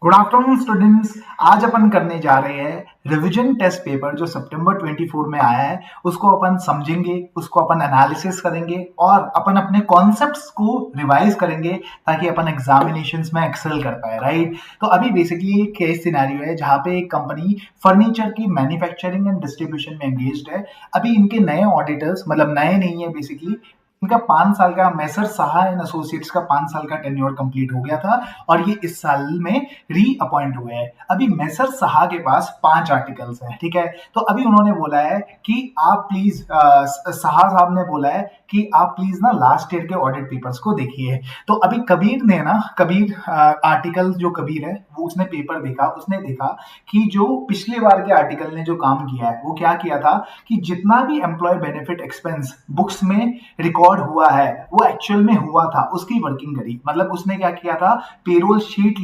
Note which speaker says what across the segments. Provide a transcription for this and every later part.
Speaker 1: Good afternoon students. आज अपन करने जा रहे हैं रिवीजन टेस्ट पेपर जो सितंबर 24 में आया है। उसको अपन समझेंगे, उसको अपन एनालिसिस करेंगे और अपन अपने कॉन्सेप्ट्स को रिवाइज करेंगे ताकि अपन एग्जामिनेशंस में एक्सेल कर पाए, राइट। तो अभी बेसिकली एक केस सिनेरियो है जहाँ पे एक कंपनी फर्नीचर की मैन्युफैक्चरिंग एंड डिस्ट्रीब्यूशन में एंगेज्ड है। अभी इनके नए ऑडिटर्स, मतलब नए नहीं है, बेसिकली इनका 5 साल का मैसर साहा एंड एसोसिएट्स का 5 साल का टेन्योर कंप्लीट हो गया था और ये इस साल में री अपॉइंट हुए हैं। अभी मैसर साहा के पास 5 आर्टिकल्स हैं, ठीक है। तो अभी उन्होंने बोला है कि आप प्लीज, साहा साहब ने बोला है कि आप प्लीज ना लास्ट ईयर के ऑडिट पेपर्स को देखिए। तो अभी कबीर ने ना, कबीर आर्टिकल जो कबीर है वो उसने पेपर देखा, उसने देखा कि जो पिछले बार के आर्टिकल ने जो काम किया है वो क्या किया था कि जितना भी एम्प्लॉय बेनिफिट एक्सपेंस बुक्स में रिकॉर्ड हुआ है वो एक्चुअल में हुआ था, उसकी वर्किंग करी। मतलब उसने क्या किया था, पेरोल शीट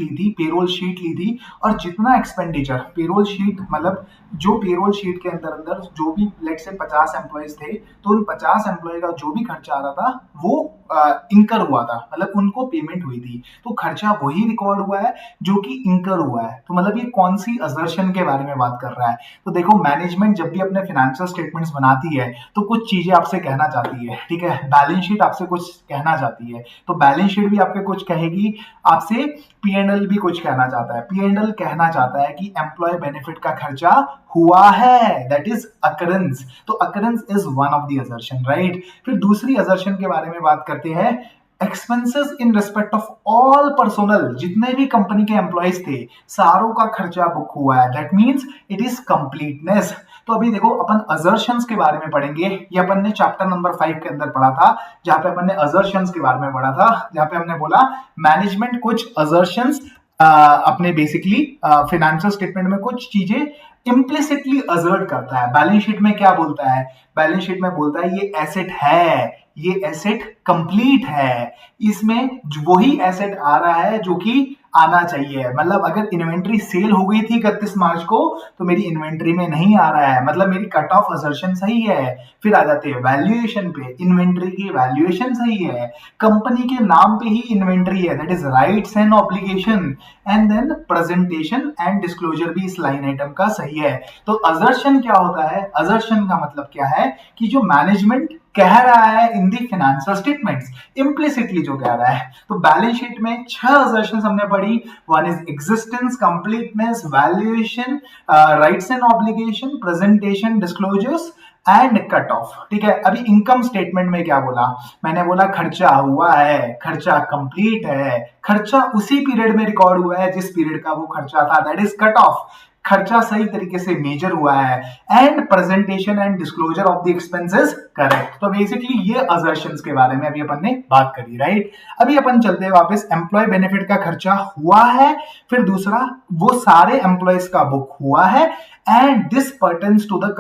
Speaker 1: ली थी और जितना एक्सपेंडिचर पेरोल शीट, मतलब जो पेरोल शीट के अंदर अंदर जो भी लेट से 50 एम्प्लॉयज थे, तो उन 50 एम्प्लॉय का जो भी खर्चा आ रहा था वो इंकर हुआ था, मतलब उनको पेमेंट हुई थी। तो खर्चा वही रिकॉर्ड हुआ है जो कि इंकर हुआ है। तो मतलब ये कौन सी असर्शन के बारे में बात कर रहा है। तो देखो, मैनेजमेंट जब भी अपने फाइनेंशियल स्टेटमेंट्स बनाती है तो कुछ चीजें आपसे कहना चाहती है, ठीक है। बैलेंस शीट आपसे कुछ कहना चाहती है, तो बैलेंस शीट भी आपके कुछ कहेगी, आपसे पीएनएल भी कुछ कहना चाहता है। पीएनएल कहना चाहता है कि एम्प्लॉय बेनिफिट का खर्चा हुआ है, दैट इज अकरेंस। तो occurrence is one of the assertion, right. फिर दूसरी असर्शन के बारे में बात करते हैं, expenses in respect of all personnel, जितने भी कंपनी के एम्प्लॉयज थे सारों का खर्चा बुक हुआ है, that means it is completeness. तो अभी देखो, अपन असर्शंस के बारे में पढ़ेंगे। ये अपन ने चैप्टर नंबर 5 के अंदर पढ़ा था, जहां पे अपन ने असर्शंस के बारे में पढ़ा था, जहां पे हमने बोला मैनेजमेंट कुछ असर्शंस अपने बेसिकली फाइनेंशियल स्टेटमेंट में कुछ चीजें इम्प्लिसिटली असर्ट करता है। बैलेंस शीट में क्या बोलता है, बैलेंस शीट में बोलता है ये एसेट है, ये एसेट कंप्लीट है, इसमें वही एसेट आ रहा है जो कि आना चाहिए। मतलब अगर इन्वेंट्री सेल हो गई थी 31 मार्च को तो मेरी इन्वेंट्री में नहीं आ रहा है, मतलब मेरी कट ऑफ असर्शन सही है। फिर आ जाते हैं वैल्यूएशन पे, इन्वेंट्री की वैल्यूएशन सही है, कंपनी के नाम पे ही इन्वेंट्री है, that is rights and obligation, and then presentation and disclosure भी इस लाइन आइटम का सही है। तो असर्शन क्या होता है, असर्शन का मतलब क्या है कि जो मैनेजमेंट कह रहा है in the financial statements, implicitly जो कह रहा है। तो बैलेंस शीट में 6 असर्शंस हमने पढ़ी। One is existence, completeness, valuation, rights and obligation, presentation, disclosures and cut off, ठीक है। अभी इनकम स्टेटमेंट में क्या बोला, मैंने बोला खर्चा हुआ है, खर्चा कंप्लीट है, खर्चा उसी पीरियड में रिकॉर्ड हुआ है जिस पीरियड का वो खर्चा था, दैट इज कट ऑफ, खर्चा सही तरीके से मेजर हुआ है, and presentation and disclosure of the expenses correct. तो बेसिकली ये असर्शंस के बारे में अभी अपन ने बात करी, राइट। अभी अपन चलते हैं वापस, एम्प्लॉय बेनिफिट का खर्चा हुआ है, फिर दूसरा वो सारे एम्प्लॉयज का बुक हुआ है, and this pertains to the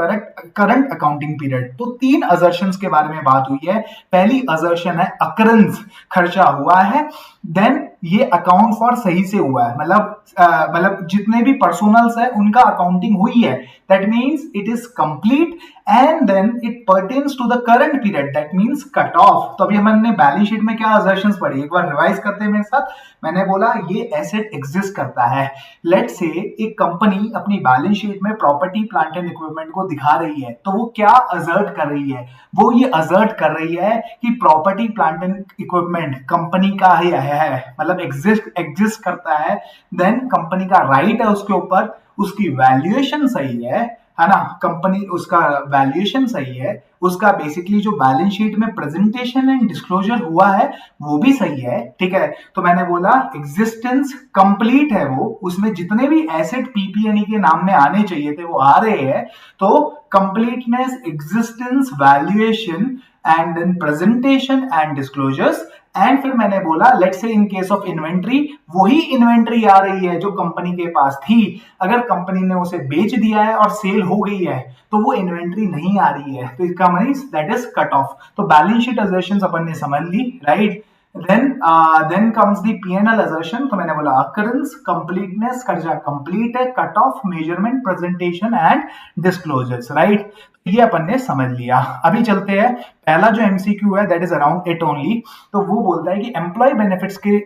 Speaker 1: current accounting period. तो 3 असर्शंस के बारे में बात हुई है। पहली असर्शन है अकरेंस, खर्चा हुआ है, देन ये अकाउंट फॉर सही से हुआ है, मतलब जितने भी पर्सोनल्स है उनका अकाउंटिंग हुई है, that means it is complete, and then it pertains to the current period, that means cut off. तो अभी हमने बैलेंस शीट में क्या असर्शंस पढ़ी, एक बार रिवाइज करते हैं मेरे साथ। मैंने बोला ये एसेट एग्जिस्ट करता है। लेट से एक कंपनी अपनी बैलेंस शीट में प्रॉपर्टी, प्लांट एंड इक्विपमेंट को दिखा रही है, तो वो क्या असर्ट कर रही है, वो ये असर्ट कर रही है कि property, plant and equipment company का ही है, मतलब एग्जिस्ट करता है। देन कंपनी का राइट है उसके ऊपर, उसकी वैल्यूएशन सही है ना, कंपनी उसका वैल्यूएशन सही है, उसका बेसिकली जो बैलेंस शीट में प्रेजेंटेशन एंड डिस्क्लोजर हुआ है वो भी सही है, ठीक है। तो मैंने बोला एग्जिस्टेंस कंप्लीट है, वो उसमें जितने भी एसेट पीपीएनई के नाम में आने चाहिए थे वो आ रहे हैं। तो completeness, existence, valuation and then presentation and disclosures, and फिर मैंने बोला let say in case of inventory, वही इन्वेंट्री आ रही है जो कंपनी के पास थी। अगर कंपनी ने उसे बेच दिया है और सेल हो गई है तो वो इन्वेंट्री नहीं आ रही है, तो इसका means that is cut off. तो बैलेंस शीट असर्शंस अपन ने समझ ली, right. then comes the P&L assertion। तो मैंने बोला occurrence, completeness, खर्चा complete है, cut off, measurement, presentation and disclosures, right। ये अपन ने समझ लिया। अभी चलते हैं, पहला जो MCQ है that is around it only। तो वो बोलता है कि एम्प्लॉय बेनिफिट्स के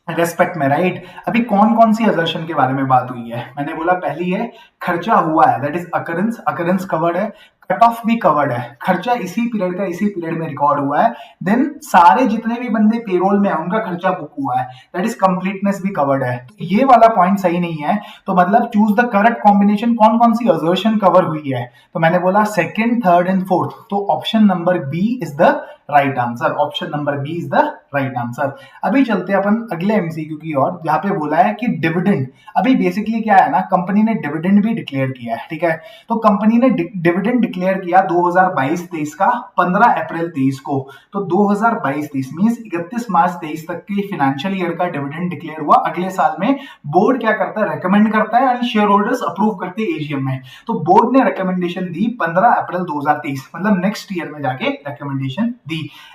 Speaker 1: रेस्पेक्ट में, राइट। अभी कौन कौन सी असर्शन के बारे में बात हुई है? मैंने बोला पहली है खर्चा हुआ है, that is occurrence, occurrence covered है। कट ऑफ भी कवर्ड है, खर्चा इसी पीरियड का इसी पीरियड में रिकॉर्ड हुआ है। देन सारे जितने भी बंदे पेरोल में है उनका खर्चा बुक हुआ है, दैट इज कंप्लीटनेस भी कवर्ड है। तो ये वाला पॉइंट सही नहीं है, तो मतलब चूज द करेक्ट कॉम्बिनेशन, कौन कौन सी असर्शन कवर हुई है? तो मैंने बोला सेकंड, थर्ड एंड फोर्थ, तो option number B is the right answer, option number B is the right answer. अभी चलते हैं अपन अगले एमसीक्यू की ओर, जहां पे बोला है कि डिविडेंड। अभी बेसिकली क्या है ना, कंपनी ने डिविडेंड भी डिक्लेयर किया है, ठीक है। तो कंपनी ने डिविडेंड डिक्लेयर किया 2022-23 का 15 अप्रैल 23 को। तो 2022-23 मींस 31 मार्च 23 तक के फाइनेंशियल ईयर का डिविडेंड डिक्लेयर हुआ। अगले साल में बोर्ड क्या करता है, रेकमेंड करता है एंड शेयर होल्डर्स अप्रूव करते हैं एजीएम में। तो बोर्ड ने रिकमेंडेशन दी 15 अप्रैल 2023, मतलब नेक्स्ट ईयर में जाके रिकमेंडेशन दी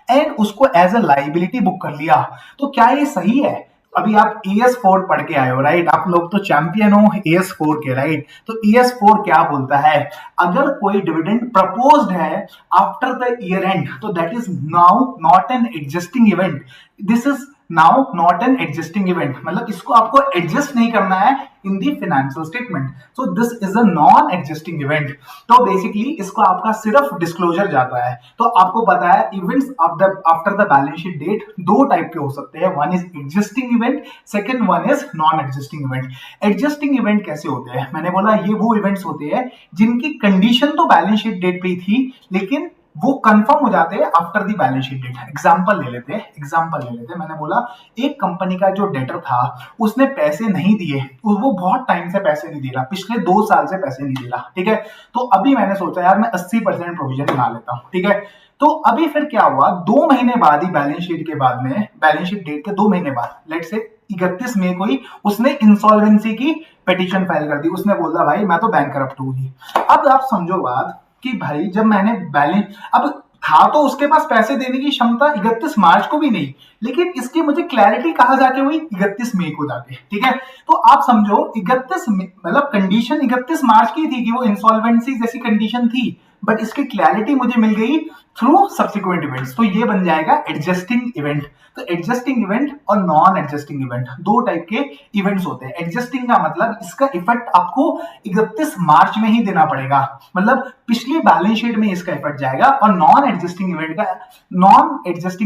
Speaker 1: एंड उसको एज अ लाइबिलिटी बुक कर लिया। तो क्या ये सही है? अभी आप ES4 पढ़ के आए हो, राइट। आप लोग तो चैंपियन हो ES4 के, राइट। तो ES4 क्या बोलता है? अगर कोई डिविडेंड प्रपोज्ड है आफ्टर द ईयर एंड, तो that is now not an existing event. This is now not an existing event, मतलब इसको आपको एडजस्ट नहीं करना है in the financial statement. So this is a non existing event. तो basically इसको आपका सिर्फ डिस्क्लोजर जाता है। तो आपको पता है events after the balance sheet date दो टाइप के हो सकते हैं, one is existing event, second one is non existing event. Existing event कैसे होते हैं? मैंने बोला ये वो इवेंट्स होते हैं जिनकी कंडीशन तो बैलेंस शीट डेट पे ही थी, लेकिन वो कंफर्म हो जाते हैं after the balance sheet date. Example ले लेते हैं, मैंने बोला एक कंपनी का जो डेटर था उसने पैसे नहीं दिए, वो बहुत टाइम से पैसे नहीं दे रहा, पिछले 2 साल से पैसे नहीं दे रहा, ठीक है। तो अभी मैंने सोचा यार मैं 80% प्रोविजन बना लेता हूँ, ठीक है। तो अभी फिर क्या हुआ, 2 महीने बाद ही बैलेंस शीट के बाद में, बैलेंस शीट डेट के 2 महीने बाद, लेट से 31 मई को ही उसने इंसॉल्वेंसी की पिटीशन फाइल कर दी। उसने बोला भाई मैं तो बैंकरप्ट हूँ ही। अब आप समझो बात कि भाई जब मैंने बैलेंस, अब था तो उसके पास पैसे देने की क्षमता 31 मार्च को भी नहीं, लेकिन इसकी मुझे क्लैरिटी कहां जाके हुई, 31 मई को जाके, ठीक है। तो आप समझो 31 मतलब कंडीशन 31 मार्च की थी कि वो इंसॉल्वेंसी जैसी कंडीशन थी, बट इसकी क्लैरिटी मुझे मिल गई थ्रू सब्सिक्वेंट इवेंट्स। तो ये बन जाएगा एडजस्टिंग इवेंट। तो एडजस्टिंग इवेंट और नॉन एडजस्टिंग इवेंट दो टाइप के इवेंट्स होते हैं। एडजस्टिंग का मतलब इसका इफेक्ट आपको 31 मार्च में ही देना पड़ेगा, मतलब पिछली बैलेंस शीट में इसका इफेक्ट जाएगा। और नॉन एडजस्टिंग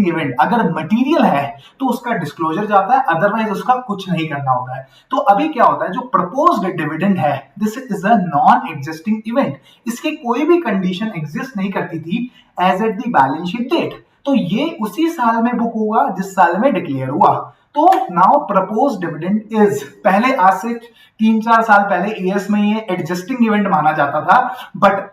Speaker 1: इवेंट अगर मटेरियल है तो उसका डिस्क्लोजर जाता है, अदरवाइज उसका कुछ नहीं करना होता है। तो अभी क्या होता है, जो प्रपोज्ड डिविडेंड है this is a non existing event, इसकी कोई भी कंडीशन एग्जिस्ट नहीं करती थी as at the balance sheet date. तो ये उसी साल में बुक होगा जिस साल में डिक्लेयर हुआ। तो नाउ प्रपोज डिविडेंड इज, पहले आज से 3-4 साल पहले ES में ये एडजस्टिंग इवेंट माना जाता था, बट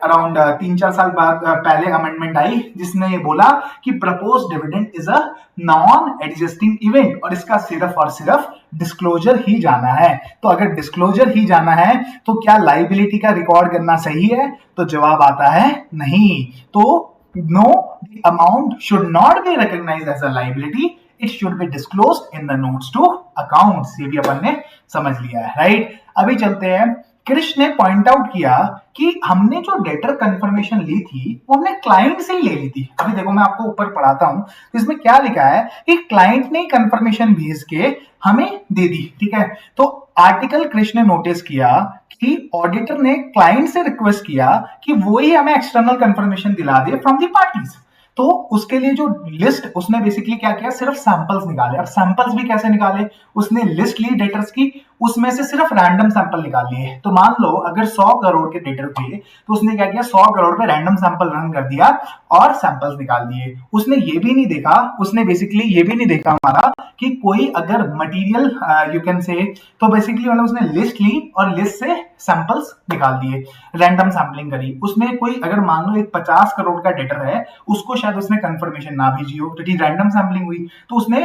Speaker 1: अराउंड 3-4 साल बाद पहले अमेंडमेंट आई जिसने ये बोला कि propose dividend is a non adjusting event और इसका सिर्फ और सिर्फ डिस्क्लोजर ही जाना है। तो अगर डिस्क्लोजर ही जाना है तो क्या लाइबिलिटी का रिकॉर्ड करना सही है? तो जवाब आता है नहीं। तो no, the amount should not be recognized as a liability, it should be disclosed in the notes to accounts। ये भी अपन ने समझ लिया है, राइट। अभी चलते हैं, कृष्ण ने पॉइंट आउट किया कि हमने जो डेटर कंफर्मेशन ली थी वो हमने क्लाइंट से ही ले ली थी। अभी देखो मैं आपको ऊपर पढ़ाता हूं, तो इसमें क्या लिखा है कि क्लाइंट ने कंफर्मेशन भेज के हमें दे दी, ठीक है। तो आर्टिकल कृष्ण ने नोटिस किया कि ऑडिटर ने क्लाइंट से रिक्वेस्ट किया कि वो ही हमें एक्सटर्नल कंफर्मेशन दिला दे फ्रॉम दी पार्टीज। तो उसके लिए जो लिस्ट उसने बेसिकली क्या किया, सिर्फ सैंपल्स निकाले। अब सैंपल्स भी कैसे निकाले, उसने लिस्ट ली डेटर्स की, उसमें से सिर्फ रैंडम सैंपल निकाल लिए। तो मान लो अगर 100 करोड़ के डेटर थे तो उसने क्या किया, 100 करोड़ पे रैंडम सैंपल रन कर दिया और सैंपल्स निकाल दिए। उसने ये भी नहीं देखा, उसने बेसिकली ये भी नहीं देखा हमारा कि कोई अगर मटेरियल यू कैन से, तो बेसिकली मतलब उसने लिस्ट ली और लिस्ट से सैंपल्स निकाल दिए, रैंडम सैंपलिंग करी। उसमें कोई अगर मान लो एक 50 करोड़ का डेटर है, उसको शायद उसने कंफर्मेशन ना भेजी हो, तो रैंडम सैंपलिंग हुई, तो उसने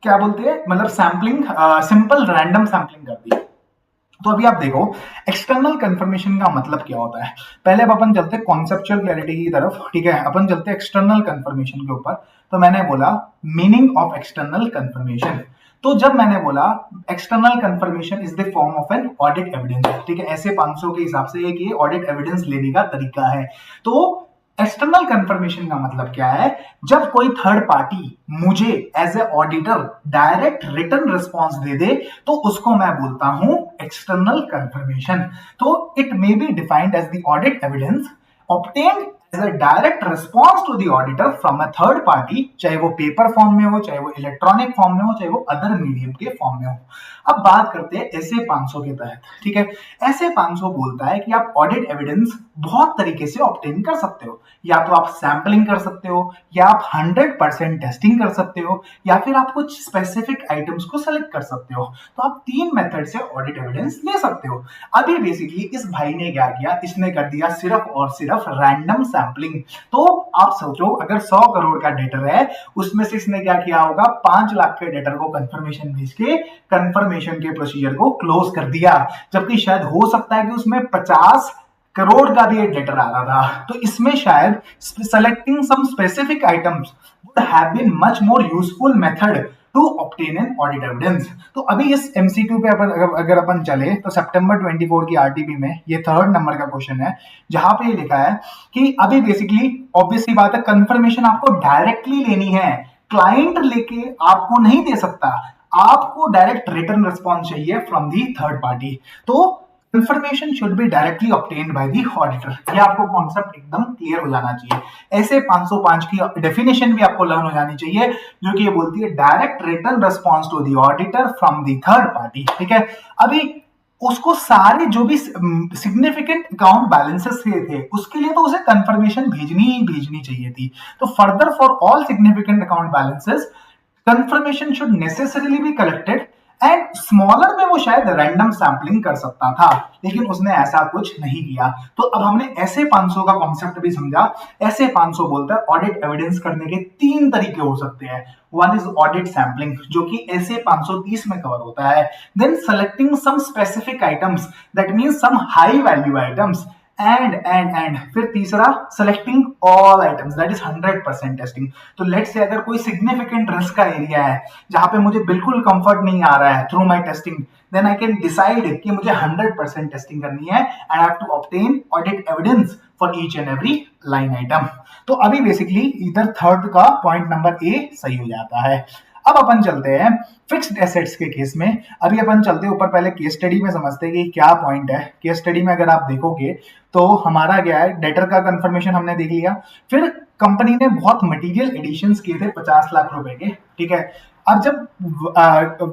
Speaker 1: क्या बोलते हैं मतलब सैंपलिंग, सिंपल रैंडम सैंपलिंग कर दी। तो अभी आप देखो एक्सटर्नल कंफर्मेशन का मतलब क्या होता है। पहले अब अपन चलते हैं कॉन्सेप्चुअल क्लैरिटी की तरफ, ठीक है। अपन चलते हैं एक्सटर्नल कंफर्मेशन के ऊपर। तो मैंने बोला मीनिंग ऑफ एक्सटर्नल कंफर्मेशन। तो जब मैंने बोला external confirmation is the form of N audit evidence, ठीक है। ऐसे 500 के हिसाब से एक ये ऑडिट एविडेंस लेने का तरीका है। तो एक्सटर्नल कंफर्मेशन का मतलब क्या है? जब कोई थर्ड पार्टी मुझे as a auditor direct return response दे दे तो उसको मैं बोलता हूं एक्सटर्नल कंफर्मेशन। तो it may be defined as the audit evidence obtained as a direct response to the auditor from a third party, चाहे वो पेपर फॉर्म में हो, चाहे वो इलेक्ट्रॉनिक फॉर्म में हो, चाहे वो अदर मीडियम के फॉर्म में हो। अब बात करते हैं ऐसे 500 के तहत। ठीक है, ऐसे 500 बोलता है कि आप ऑडिट एविडेंस बहुत तरीके से ऑब्टेन कर सकते हो। या तो आप सैंपलिंग कर सकते हो, या आप 100% टेस्टिंग कर सकते हो, या फिर आप कुछ स्पेसिफिक आइटम्स को सेलेक्ट कर सकते हो। तो आप 3 मेथड से ऑडिट एविडेंस ले सकते हो। अभी बेसिकली इस भाई ने क्या किया, इसने कर दिया सिर्फ और सिर्फ रैंडम सैंपलिंग। तो आप सोचो अगर 100 करोड़ का डेटर है, उसमें से इसने क्या किया होगा, 5 लाख के डेटर को कंफर्मेशन भेज के कंफर्मेशन के प्रोसीजर को क्लोज कर दिया। जबकि शायद हो सकता है कि उसमें 50 करोड़ का भी एक डेटर आ रहा था। तो इसमें शायद selecting some specific items would have been much more useful method to obtain an audit evidence. तो अभी इस एमसीक्यू पे अगर अपन चले तो सितंबर 24 की आरटीपी में ये 3rd नंबर का क्वेश्चन है, जहां पे लिखा है कि अभी बेसिकली ऑब्वियसली बात है, कंफर्मेशन आपको डायरेक्टली लेनी है, क्लाइंट लेके आपको नहीं दे सकता, आपको डायरेक्ट रिटर्न रिस्पॉन्स चाहिए फ्रॉम दी थर्ड पार्टी। तो confirmation should be directly obtained by the auditor. ये आपको कॉन्सेप्ट एकदम क्लियर हो जाना चाहिए। ऐसे 505 की डेफिनेशन भी आपको लर्न हो जानी चाहिए, जो कि ये बोलती है direct return response to the auditor from the third party. ठीक है, अभी उसको सारे जो भी सिग्निफिकेंट अकाउंट बैलेंसेस थे उसके लिए तो उसे कंफर्मेशन भेजनी ही भेजनी चाहिए थी। तो further for all significant account balances confirmation should necessarily be collected, and smaller में वो शायद रैंडम सैंपलिंग कर सकता था, लेकिन उसने ऐसा कुछ नहीं किया। तो अब हमने ऐसे 500 का कॉन्सेप्ट भी समझा। ऐसे 500 बोलता है ऑडिट एविडेंस करने के 3 तरीके हो सकते हैं। वन इज ऑडिट सैंपलिंग, जो कि ऐसे 530 में कवर होता है। Then selecting some specific items, that means some high value items, and फिर तीसरा selecting all items, that is 100% testing. तो लेट्स से अगर कोई सिग्निफिकेंट रिस्क का एरिया है जहां पे मुझे बिल्कुल कंफर्ट नहीं आ रहा है through my testing, then I can decide कि मुझे 100% टेस्टिंग करनी है and I have to obtain audit evidence for each and every line item. तो अभी बेसिकली इधर 3rd का पॉइंट नंबर ए सही हो जाता है। अब अपन चलते हैं फिक्स्ड एसेट्स के केस में। अभी अपन चलते हैं ऊपर, पहले केस स्टडी में समझते हैं कि क्या पॉइंट है। केस स्टडी में अगर आप देखोगे तो हमारा क्या है, डेटर का कंफर्मेशन हमने देख लिया, फिर कंपनी ने बहुत मटेरियल एडिशंस किए थे 50 लाख रुपए के। ठीक है, अब जब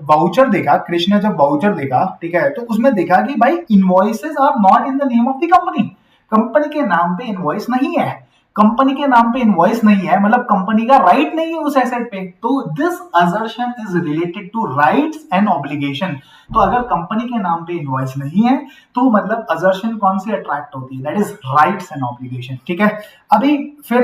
Speaker 1: वाउचर देखा, कृष्ण ने जब वाउचर देखा, ठीक है, तो उसमें देखा कि भाई invoices are not in the name of the company, company के नाम पे इनवॉइस नहीं है, कंपनी के नाम पे इनवॉइस नहीं है, मतलब कंपनी का राइट नहीं है उस एसेट पे। तो this assertion is related to rights and obligation. तो अगर कंपनी के नाम पे इनवॉइस नहीं है तो मतलब असर्शन कौन सी अट्रैक्ट होती है, that is rights and obligation. ठीक है, अभी फिर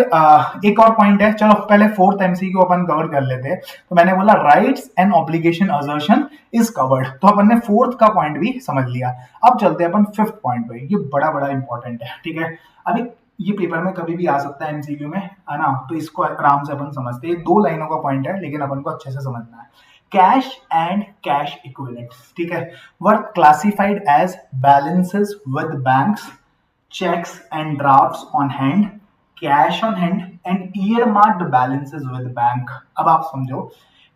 Speaker 1: एक और पॉइंट है, चलो पहले 4th एमसीक्यू अपन कवर कर लेते हैं। तो मैंने बोला rights and obligation assertion is covered, तो अपन ने 4th का पॉइंट भी समझ लिया। अब चलते हैं अपन 5th पॉइंट पे, ये बड़ा बड़ा इंपॉर्टेंट है। ठीक है, अभी ये पेपर में कभी भी आ सकता है एमसीक्यू में, है ना, तो इसको आराम से अपन समझते हैं। 2 लाइनों का पॉइंट है लेकिन अपन को अच्छे से समझना है। कैश एंड कैश इक्विवेलेंट्स, ठीक है, were classified as balances with banks, cheques and drafts on hand, cash on hand and earmarked balances with bank. अब आप समझो,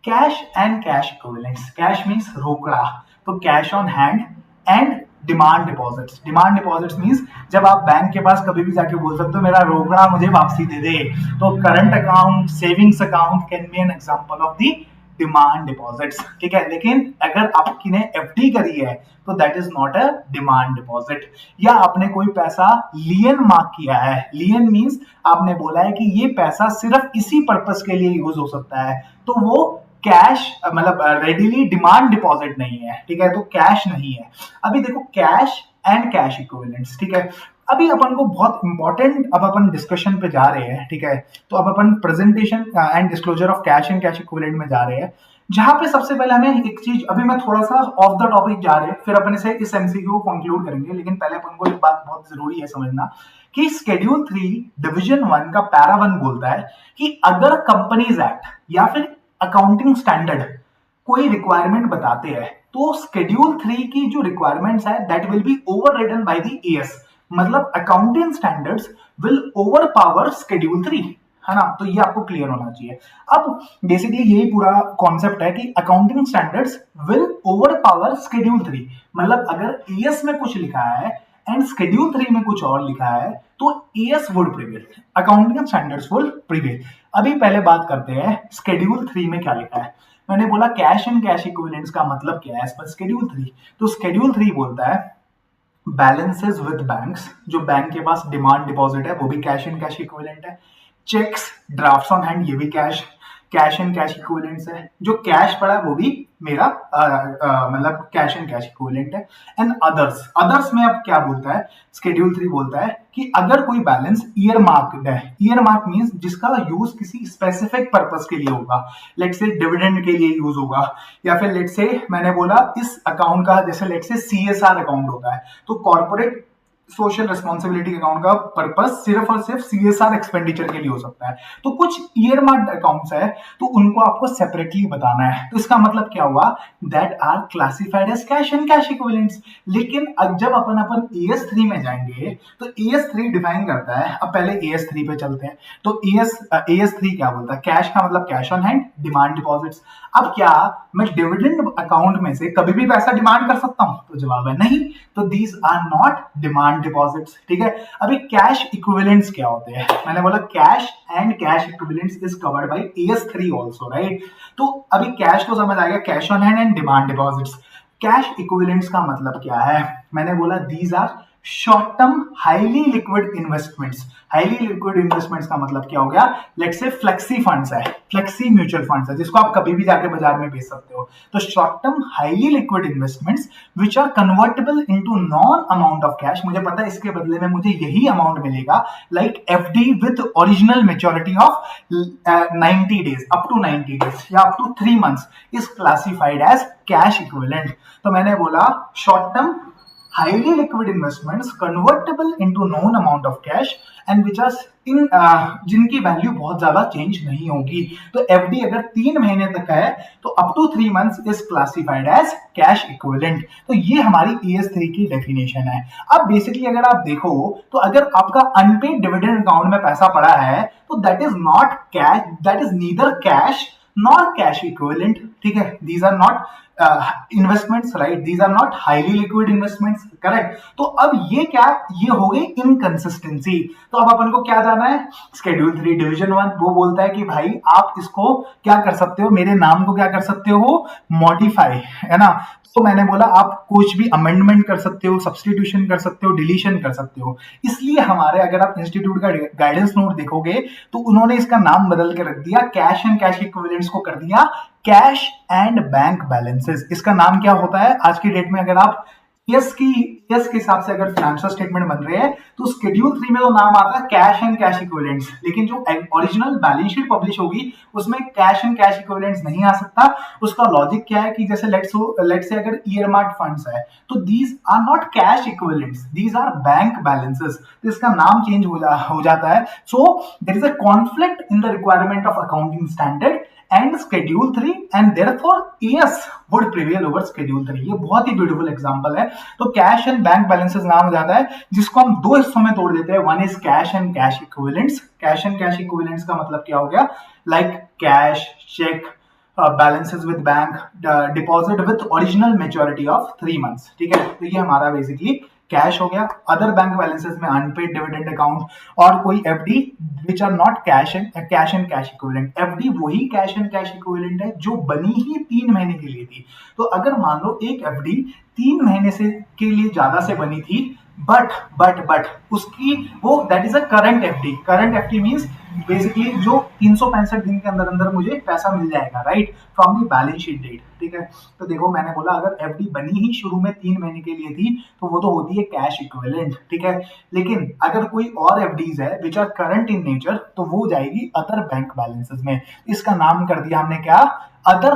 Speaker 1: cash and cash equivalents, cash means रोकड़ा, तो cash on hand and demand deposits. Demand deposits means जब आप bank के पास कभी भी जाके बोल सकते हो मेरा रोकड़ा मुझे वापसी दे दे। तो current account, savings account can be an example of the demand deposits. ठीक है, लेकिन अगर आपकी ने एफडी करी है तो that is not a demand deposit. या आपने कोई पैसा लियन मार्क किया है, लियन मींस आपने बोला है कि ये पैसा सिर्फ इसी पर्पस के लिए यूज हो सकता है, तो वो कैश मतलब रेडिली डिमांड डिपॉजिट नहीं है। ठीक है, तो कैश नहीं है। अभी देखो कैश एंड कैश इक्विवेलेंट्स, ठीक है, अभी अपन को बहुत इंपॉर्टेंट, अब अपन डिस्कशन पे जा रहे हैं। ठीक है, तो अब अपन presentation and disclosure of cash and cash equivalent में जा रहे हैं, जहां पे सबसे पहले हमें एक चीज, अभी मैं थोड़ा सा ऑफ द टॉपिक जा रहे हैं, फिर अपन इसे इस एमसीक्यू को कंक्लूड करेंगे, लेकिन पहले अपन को एक बात बहुत जरूरी है समझना कि शेड्यूल 3 डिवीजन 1 का पैरा 1 बोलता है कि अगर कंपनीज एक्ट या फिर अकाउंटिंग स्टैंडर्ड कोई रिक्वायरमेंट बताते हैं तो शेड्यूल 3 की जो रिक्वायरमेंट्स है that will be overridden by the AS. मतलब accounting standards will overpower schedule 3, है ना। तो ये आपको क्लियर होना चाहिए। अब बेसिकली यही पूरा कॉन्सेप्ट है कि accounting standards will overpower schedule 3। मतलब अगर एएस में कुछ लिखा है एंड शेड्यूल 3 में कुछ और लिखा है तो as would prevail, accounting standards would prevail. अभी पहले बात करते हैं शेड्यूल 3 में क्या लिखा है। मैंने बोला कैश एंड कैश इक्विवेलेंट्स का मतलब क्या है एज पर शेड्यूल 3। तो शेड्यूल 3 बोलता है बैलेंसेस विद बैंक्स, जो बैंक के पास डिमांड डिपॉजिट है वो भी कैश एंड कैश इक्विवेलेंट है। चेक्स, ड्राफ्ट्स ऑन हैंड, ये भी cash cash and cash equivalents है। जो कैश पड़ा है वो भी मेरा मतलब कैश एंड कैश इक्विवेलेंट है। एंड अदर्स, अदर्स में अब क्या बोलता है शेड्यूल 3 बोलता है कि अगर कोई बैलेंस ईयर मार्क्ड है, ईयर मार्क मींस जिसका यूज किसी स्पेसिफिक पर्पस के लिए होगा, लेट से डिविडेंड के लिए यूज होगा, या फिर लेट से मैंने बोला इस अकाउंट का जैसे लेट से सीएसआर अकाउंट होता है तो कॉर्पोरेट सोशल रिस्पॉन्सिबिलिटी अकाउंट का पर्पस सिर्फ और सिर्फ सीएसआर एक्सपेंडिचर के लिए हो सकता है। तो कुछ ईयर मार्क्ड अकाउंट्स है तो उनको आपको सेपरेटली बताना है। तो इसका मतलब क्या हुआ, that are classified as cash and cash equivalents. लेकिन जब अपन एएस 3 में जाएंगे तो एएस 3 डिफाइन करता है। अब पहले एएस 3 पे चलते हैं। तो एएस 3 क्या बोलता है, कैश का मतलब cash on hand, demand deposits. अब क्या मैं डिविडेंड अकाउंट में से कभी भी पैसा डिमांड कर सकता हूं, तो जवाब है नहीं। तो these are not demand deposits, ठीक है। अभी कैश इक्विवेलेंट्स क्या होते हैं, मैंने बोला cash and cash equivalents is covered by AS 3 also, right. तो अभी कैश तो समझ आ गया, cash on hand and demand deposits. Cash equivalents का मतलब क्या है, मैंने बोला these are short term highly liquid investments. Highly liquid investments का मतलब क्या हो गया, लेट्स से फ्लेक्सी फंड्स है, फ्लेक्सी म्यूचुअल फंड्स है जिसको आप कभी भी जाके बाजार में बेच सकते हो। तो short term highly liquid investments which are convertible into known amount of cash. मुझे पता है इसके बदले में मुझे यही अमाउंट मिलेगा, like FD with original maturity of 90 days, up to 90 days या up to 3 months is classified as cash equivalent. तो मैंने बोला short term highly liquid investments convertible into known amount of cash and which are in जिनकी value बहुत ज्यादा change नहीं होगी। तो एफडी अगर 3 महीने तक है तो up to 3 months is classified as cash equivalent. तो ये हमारी एएस 3 की डेफिनेशन है। अब बेसिकली अगर आप देखो तो अगर आपका अनपेड डिविडेंड अकाउंट में पैसा पड़ा है तो that is not cash, that is neither cash nor cash equivalent, ठीक है। These are not investments, right, these are not highly liquid investments, correct. तो अब ये क्या, ये हो गई इनकंसिस्टेंसी। तो अब अपन को क्या जाना है, शेड्यूल 3 डिवीजन 1 वो बोलता है कि भाई आप इसको क्या कर सकते हो, मेरे नाम को क्या कर सकते हो, मॉडिफाई, है ना। तो मैंने बोला आप कुछ भी अमेंडमेंट कर सकते हो, सब्सटीट्यूशन कर सकते हो, डिलीशन कर सकते हो। इसलिए हमारे अगर आप इंस्टीट्यूट का गाइडेंस नोट देखोगे तो उन्होंने इसका नाम बदल के रख दिया, कैश एंड कैश इक्विवेलेंट्स को कर दिया कैश एंड बैंक बैलेंसेस। इसका नाम क्या होता है आज की डेट में, अगर आप यस के हिसाब से अगर फाइनेंशियल स्टेटमेंट बन रहे हैं तो शेड्यूल 3 में तो नाम आता है कैश एंड कैश इक्विवेलेंट्स, लेकिन जो ओरिजिनल बैलेंस शीट पब्लिश होगी उसमें कैश एंड कैश इक्विवेलेंट्स नहीं आ सकता। उसका लॉजिक क्या है कि जैसे लेट्स से अगर ईयर मार्क फंड्स है तो these are not cash equivalents, these are bank balances. तो इसका नाम चेंज हो जाता है। So there is a conflict in the requirement of accounting standard and schedule 3 and therefore ES would prevail over schedule 3। ये बहुत ही ब्यूटीफुल एग्जांपल है। तो कैश एंड बैंक बैलेंसेस नाम हो जाता है जिसको हम दो हिस्सों में तोड़ देते हैं। One is cash and cash equivalents. Cash and cash equivalents का मतलब क्या हो गया, like cash, cheque, balances with bank, deposit with original maturity of 3 months, ठीक है। तो ये हमारा बेसिकली कैश हो गया। अदर बैंक बैलेंसेस में अनपेड डिविडेंड अकाउंट और कोई FD which are not cash and cash equivalent. FD वही कैश एंड कैश इक्विवेलेंट है जो बनी ही 3 महीने के लिए थी। तो अगर मान लो एक एफडी 3 महीने से के लिए ज्यादा से बनी थी बट उसकी वो that is a current FD. Current FD means basically जो 365 दिन के अंदर अंदर मुझे पैसा मिल जाएगा, right, from the balance sheet date, ठीक है। तो देखो मैंने बोला अगर एफडी बनी ही शुरू में 3 महीने के लिए थी तो वो तो होती है कैश इक्विवेलेंट, ठीक है। लेकिन अगर कोई और एफडीज है which are current in nature तो वो जाएगी अदर बैंक बैलेंसेस में। इसका नाम कर दिया हमने क्या, other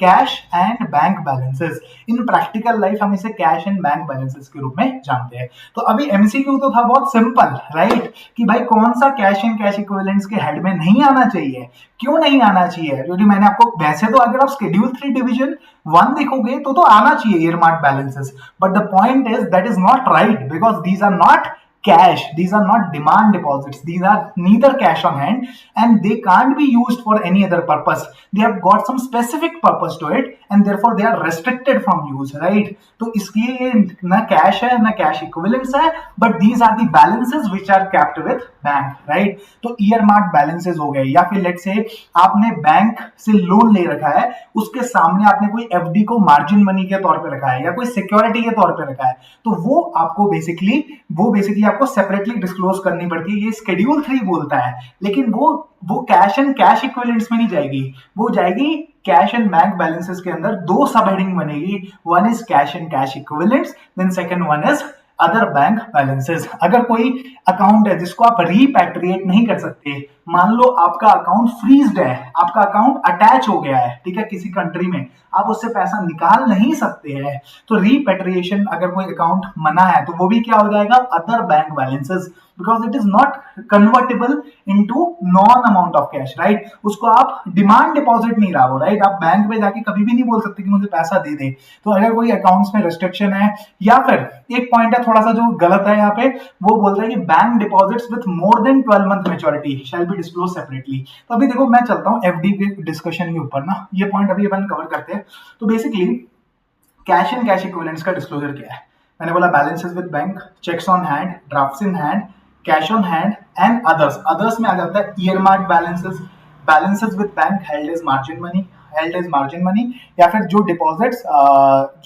Speaker 1: cash and bank balances. In practical life हम इसे कैश एंड बैंक बैलेंसेस के रूप में जानते हैं। तो अभी एमसीक्यू तो था बहुत सिंपल, राइट, कि भाई कौन सा कैश एंड कैश इक्विवेलेंट्स के हेड में नहीं आना चाहिए, क्यों नहीं आना चाहिए, क्योंकि मैंने आपको, वैसे तो अगर आप शेड्यूल 3 डिवीजन 1 देखोगे तो आना चाहिए earmark balances, but the point is that is not right because these are not cash, these are not demand deposits, these are neither cash on hand and they can't be used for any other purpose, they have got some specific purpose to it and therefore they are restricted from use, right? तो इसलिए ये ना cash है ना cash equivalents है, but these are the balances which are kept with bank, right? तो earmark balances हो गए, या फिर लेट्स से आपने बैंक से लोन ले रखा है, उसके सामने आपने कोई एफडी को मार्जिन मनी के तौर पे रखा है या कोई सिक्योरिटी के तौर पे रखा है, तो वो आपको बेसिकली आपको सेपरेटली डिस्क्लोज करनी पड़ती है, ये शेड्यूल 3 बोलता है, लेकिन वो कैश एंड कैश इक्विवेलेंट्स में नहीं जाएगी, वो जाएगी कैश एंड बैंक बैलेंसेस के अंदर। दो सब हेडिंग बनेगी, one is cash and cash equivalents, then second one is other bank balances. अगर कोई अकाउंट है जिसको आप रीपैट्रिएट नहीं कर सकते, मान लो आपका अकाउंट फ्रीज्ड है, आपका अकाउंट अटैच हो गया है, ठीक है, किसी कंट्री में, आप उससे पैसा निकाल नहीं सकते हैं, तो रीपैट्रिएशन अगर कोई अकाउंट मना है तो वो भी क्या हो जाएगा, other bank balances, because it is not convertible into known amount of cash, right? उसको आप डिमांड डिपॉजिट नहीं रहा हो, राइट? आप बैंक में जाके कभी भी नहीं बोल सकते कि मुझे पैसा दे दे। तो अगर कोई अकाउंट्स में रेस्ट्रिक्शन है, या फिर एक पॉइंट है थोड़ा सा जो गलत है यहाँ पे, वो बोलता है कि bank deposits with more than 12 month maturity shall be disclose separately. तो अभी देखो मैं चलता हूँ एफडी के डिस्कशन के ऊपर ना, ये पॉइंट अभी अपन कवर करते हैं। तो basically cash and cash equivalents का डिस्क्लोजर क्या है? मैंने बोला balances with bank, cheques on hand, drafts in hand, cash on hand and others. Others में आ जाता है earmark balances, balances with bank held as margin money, या फिर जो डिपॉजिट्स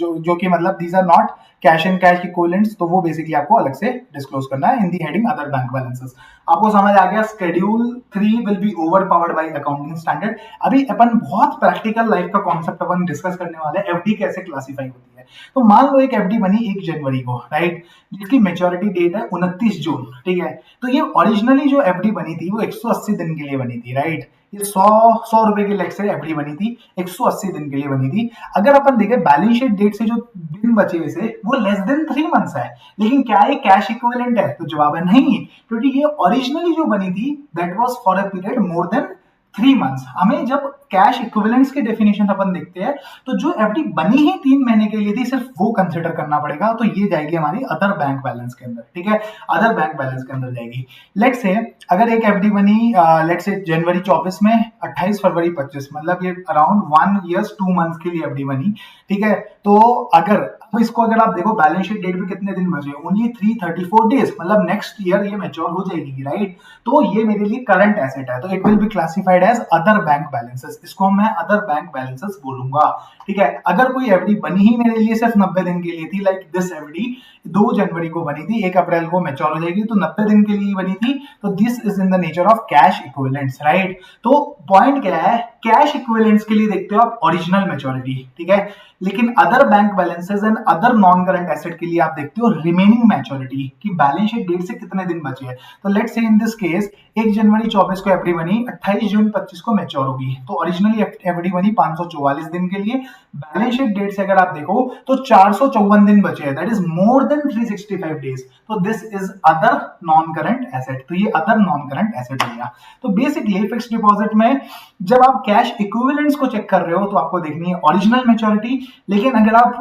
Speaker 1: जो कि मतलब these are not cash and cash equivalents, तो वो बेसिकली आपको अलग से डिस्क्लोज करना है in the heading other bank balances. आपको समझ आ गया, schedule 3 will be over powered by accounting standard. अभी अपन बहुत प्रैक्टिकल लाइफ का कॉन्सेप्ट अपन डिस्कस करने वाले हैं, एफडी कैसे क्लासिफाई होती है। तो मान लो एक एफडी बनी 1 जनवरी को, राइट, जिसकी मैच्योरिटी डेट है 29 जून, ठीक है? तो ये ओरिजिनली जो एफडी बनी थी वो 180 दिन के लिए बनी थी, राइट? ये 100 रुपए की लेग से एफडी बनी थी, 180 दिन के लिए बनी थी। अगर अपन देखें बैलेंस शीट डेट से जो दिन बचे हुए से वो लेस देन 3 मंथ्स है, लेकिन क्या ये कैश इक्विवेलेंट है? तो जवाब है नहीं, क्योंकि ये ओरिजिनली जो बनी थी that was for a period more than 3 months. हमें जब कैश इक्विवेलेंट्स की डेफिनेशन अपन देखते हैं तो जो एफडी बनी ही 3 महीने के लिए थी सिर्फ वो कंसिडर करना पड़ेगा, तो ये जाएगी हमारी अदर बैंक बैलेंस के अंदर, ठीक है? अदर बैंक बैलेंस के अंदर जाएगी। लेट्स से अगर एक एफडी बनी लेट्स से जनवरी 24 में 28 फरवरी 25, मतलब ये अराउंड 1 ईयर्स 2 मंथ्स के लिए एफडी बनी, ठीक है? तो अगर इसको अगर आप देखो बैलेंस शीट डेट पे कितने दिन बचे, ओनली 334 डेज, मतलब नेक्स्ट ईयर ये मैच्योर हो जाएगी, राइट? तो ये मेरे लिए करंट एसेट है, तो it will be classified as other bank balances, इसको मैं अदर बैंक बैलेंसेस बोलूंगा, ठीक है? अगर कोई एफडी बनी ही मेरे लिए सिर्फ 90 दिन के लिए थी, लाइक दिस एफडी 2 जनवरी को बनी थी, 1 अप्रैल को मैच्योर हो जाएगी, तो 90 दिन के लिए बनी थी, तो this is in the nature of cash equivalents, right? तो पॉइंट क्या है, कैश इक्विवेलेंट्स के लिए देखते हो आप ओरिजिनल मैच्योरिटी, ठीक है? लेकिन other bank balances and other non current asset के लिए आप देखते हो रिमेनिंग मैच्योरिटी, कि बैलेंस शीट डेट से कितने दिन बचे हैं। तो लेट्स से इन दिस केस 1 जनवरी 24 को एफडी बनी, 28 जून 25 को मैच्योर होगी, तो ओरिजिनली एफडी बनी 544 दिन के लिए, बैलेंस शीट डेट से अगर आप देखो तो 454 दिन बचे हैं, that is more than 365 days, तो this is other non current asset, तो ये अदर नॉन करंट एसेट हो गया। तो बेसिकली फिक्स्ड डिपॉजिट में जब आप कैश इक्विवेलेंट्स को चेक कर रहे हो तो आपको देखनी है ओरिजिनल मैच्योरिटी, लेकिन अगर आप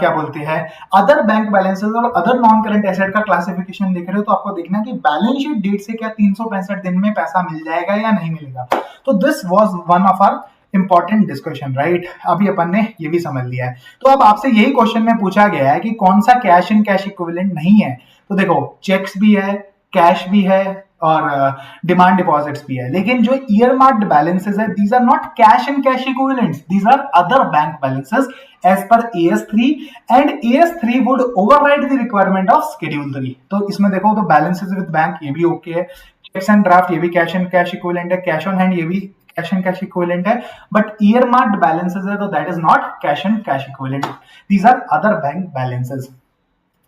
Speaker 1: क्या बोलते हैं अदर बैंक बैलेंसेस और अदर नॉन करंट एसेट का क्लासिफिकेशन देख रहे हो तो आपको देखना है कि बैलेंस शीट डेट से क्या 365 दिन में पैसा मिल जाएगा या नहीं मिलेगा। तो this was one of our important discussion, right? अभी अपन ने ये भी समझ लिया है। तो अब आपसे यही क्वेश्चन में पूछा गया है कि कौन सा कैश एंड कैश इक्विवेलेंट नहीं है। तो देखो चेक्स भी है, कैश भी है और डिमांड डिपॉजिट्स भी है, लेकिन जो ईयर मार्क्ड बैलेंसेस है these are not cash and cash equivalents, these are other bank balances as per AS3 and AS3 would override the requirement of schedule 3। तो इसमें देखो तो बैलेंसेस विद बैंक ये भी ओके है, चेक्स एंड ड्राफ्ट ये भी कैश एंड कैश इक्विवेलेंट है, कैश ऑन हैंड ये भी कैश एंड कैश इक्विवेलेंट है, बट ईयर मार्क्ड बैलेंसेस है तो that is not cash and cash equivalent, these are other bank balances,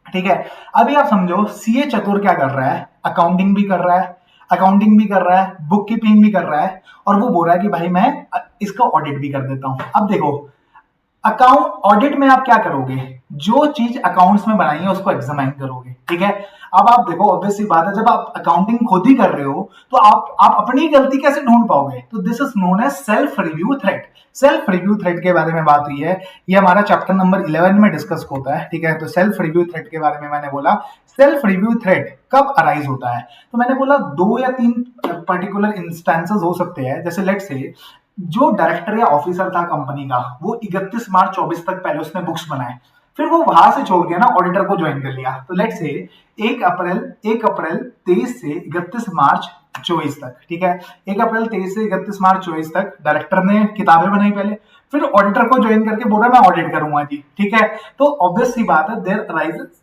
Speaker 1: ठीक है? अभी आप समझो सीए चतुर क्या कर रहा है, अकाउंटिंग भी कर रहा है, अकाउंटिंग भी कर रहा है, बुक कीपिंग भी कर रहा है, और वो बोल रहा है कि भाई मैं इसका ऑडिट भी कर देता हूं। अब देखो, अकाउंट ऑडिट में आप क्या करोगे, जो चीज अकाउंट्स में बनाई है उसको एग्जामाइन करोगे, ठीक है। अब आप देखो, ऑब्वियसली बात है, जब आप अकाउंटिंग खुद ही कर रहे हो तो आप अपनी गलती कैसे ढूंढ पाओगे। So this is known as self review threat. Self review threat के बारे में बात हुई है, ये हमारा चैप्टर नंबर 11 में डिस्कस होता है, ठीक है। तो सेल्फ रिव्यू थ्रेट के बारे में मैंने बोला, सेल्फ रिव्यू थ्रेट कब अराइज होता है, तो मैंने बोला 2 या 3 पर्टिकुलर इंस्टेंसेस हो सकते हैं। जैसे लेट से जो डायरेक्टर या ऑफिसर था कंपनी का, वो 31 मार्च 24 तक पहले उसने बुक्स बनाए, फिर वो वहां से छोड़ के ना ऑडिटर को ज्वाइन कर लिया। तो लेट से 1 अप्रैल 23 से 31 मार्च 24 तक, ठीक है। 1 अप्रैल 23 से 31 मार्च 24 तक डायरेक्टर ने किताबें बनाई पहले, फिर ऑडिटर को ज्वाइन करके बोला मैं ऑडिट करूंगा जी, ठीक है। तो ऑब्वियस सी बात है, there arises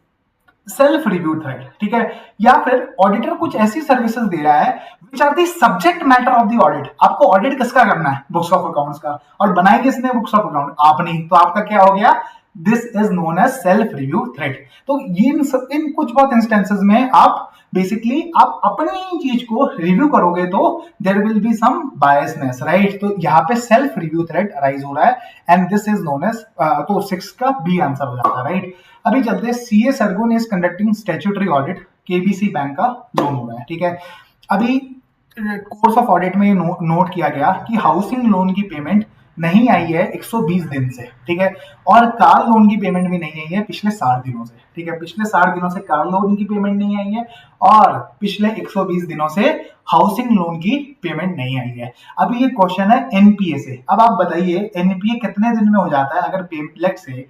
Speaker 1: self review threat, ठीक है। या फिर ऑडिटर कुछ ऐसी सर्विसेज दे रहा है which are the subject matter of the audit. आपको ऑडिट किसका करना है, बुक्स ऑफ अकाउंट्स का, और बनाई किसने बुक्स ऑफ अकाउंट, आपने। तो आपका क्या हो गया, this is known as self review threat. तो इन कुछ बहुत इंस्टेंसेस में आप बेसिकली आप अपनी चीज को रिव्यू करोगे तो there will be some biasness, right. तो यहाँ पे सेल्फ रिव्यू थ्रेड अराइज हो रहा है, and this is known as, तो 6 का बी आंसर हो जाता है, राइट। अभी चलते हैं, CA Sargun is conducting statutory audit, KBC bank का लोन हो रहा है, ठीक है। अभी कोर्स ऑफ ऑडिट में नोट किया गया कि हाउसिंग लोन की पेमेंट नहीं आई है 120 दिन से, ठीक है। और कार लोन की पेमेंट भी नहीं आई है पिछले 60 दिनों से, ठीक है। पिछले 60 दिनों से कार लोन की पेमेंट नहीं आई है, और पिछले 120 दिनों से हाउसिंग लोन की पेमेंट नहीं आई है। अभी ये क्वेश्चन है एनपीए से। अब आप बताइए एनपीए कितने दिन में हो जाता है, अगर लेट से